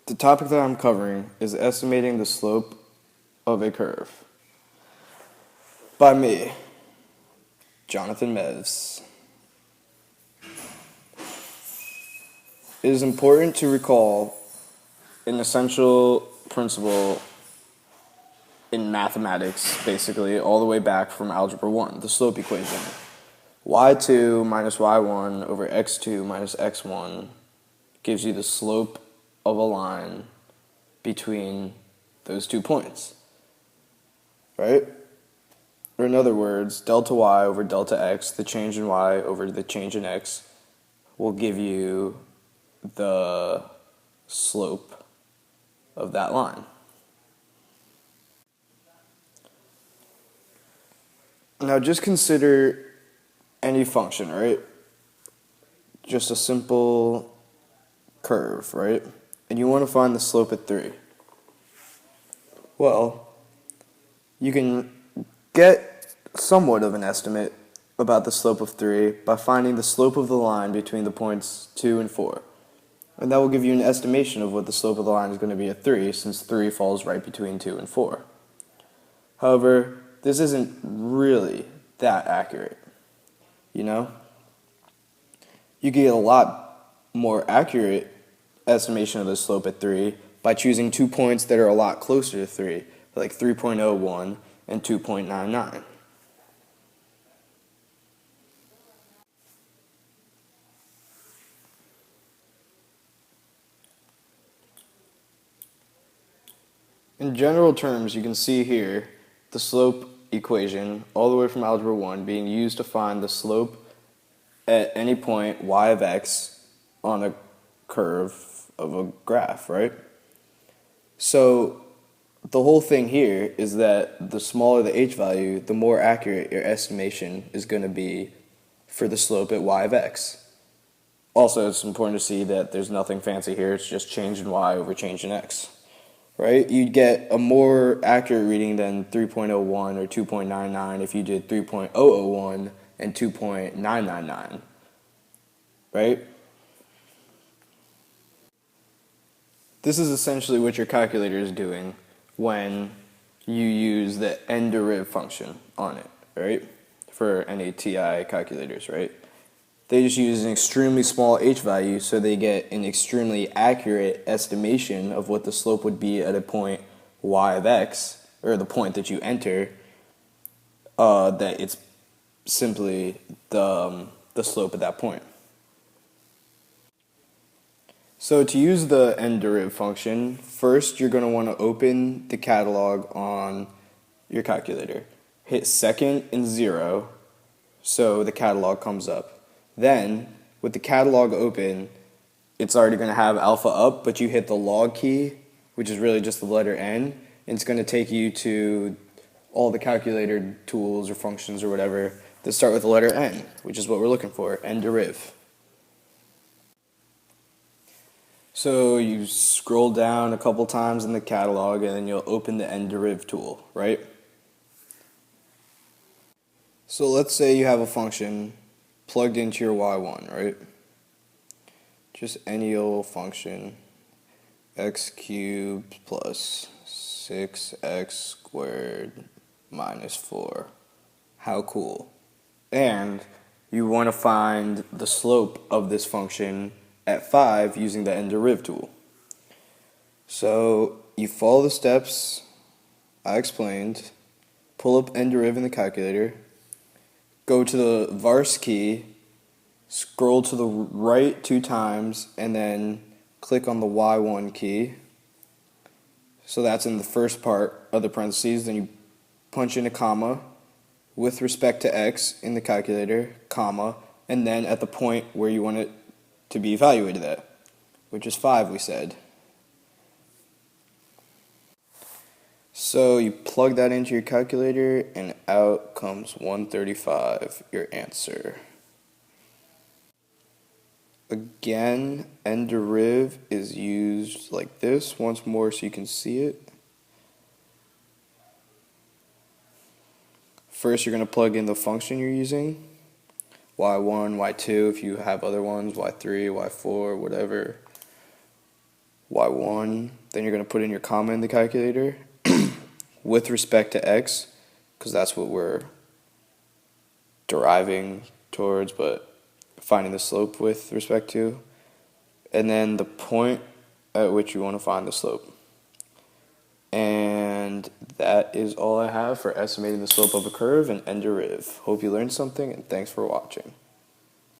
The topic that I'm covering is estimating the slope of a curve by me, Jonathan Mevs. It is important to recall an essential principle in mathematics, basically, all the way back from Algebra 1, the slope equation. y2 minus y1 over x2 minus x1 gives you the slope of a line between those 2 points, right? Or in other words, delta y over delta x, the change in y over the change in x, will give you the slope of that line. Now just consider any function, right? Just a simple curve, right? And you want to find the slope at 3. Well, you can get somewhat of an estimate about the slope of 3 by finding the slope of the line between the points 2 and 4. And that will give you an estimation of what the slope of the line is going to be at 3, since 3 falls right between 2 and 4. However, this isn't really that accurate, you know? You can get a lot more accurate estimation of the slope at 3 by choosing 2 points that are a lot closer to 3, like 3.01 and 2.99. In general terms, you can see here the slope equation all the way from Algebra 1 being used to find the slope at any point y of x on a curve of a graph, right? So the whole thing here is that the smaller the h value, the more accurate your estimation is going to be for the slope at y of x. Also, it's important to see that there's nothing fancy here, it's just change in y over change in x. Right? You'd get a more accurate reading than 3.01 or 2.99 if you did 3.001 and 2.999. Right? This is essentially what your calculator is doing when you use the n-deriv function on it, right? For any TI calculators, right? They just use an extremely small h value so they get an extremely accurate estimation of what the slope would be at a point y of x, or the point that you enter, that it's simply the slope at that point. So to use the n-deriv function, first you're going to want to open the catalog on your calculator. Hit second and 0 so the catalog comes up. Then, with the catalog open, it's already going to have alpha up, but you hit the log key, which is really just the letter n, and it's going to take you to all the calculator tools or functions or whatever that start with the letter n, which is what we're looking for, n-deriv. So you scroll down a couple times in the catalog, and then you'll open the n-deriv tool, right? So let's say you have a function plugged into your y1, right? Just any old function, x cubed plus 6x squared minus 4. How cool. And you want to find the slope of this function at 5 using the n-deriv tool. So you follow the steps I explained, pull up n-deriv in the calculator, go to the vars key, scroll to the right 2 times, and then click on the y1 key. So that's in the first part of the parentheses. Then you punch in a comma with respect to x in the calculator, comma, and then at the point where you want it to be evaluated at, which is 5, we said. So you plug that into your calculator, and out comes 135, your answer. Again, n-deriv is used like this once more so you can see it. First, you're going to plug in the function you're using, y1, y2 if you have other ones, y3, y4, whatever. y1, then you're going to put in your comma in the calculator with respect to x, because that's what we're deriving towards, but finding the slope with respect to, and then the point at which you want to find the slope. And that is all I have for estimating the slope of a curve and n-deriv. Hope you learned something, and thanks for watching.